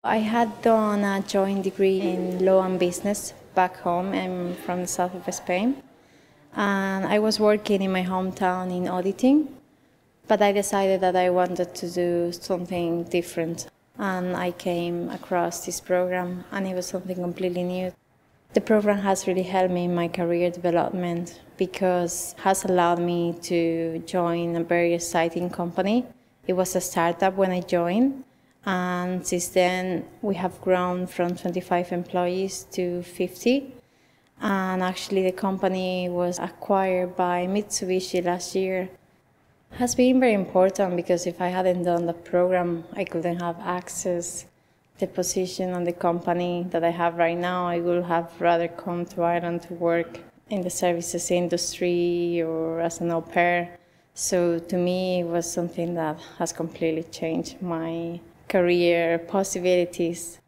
I had done a joint degree in law and business back home. I'm from the south of Spain. And I was working in my hometown in auditing, but I decided that I wanted to do something different. And I came across this program, and it was something completely new. The program has really helped me in my career development because it has allowed me to join a very exciting company. It was a startup when I joined, and since then we have grown from 25 employees to 50. And actually the company was acquired by Mitsubishi last year. It has been very important because if I hadn't done the program, I couldn't have access the position on the company that I have right now. I would have rather come to Ireland to work in the services industry or as an au pair. So to me, it was something that has completely changed my career possibilities.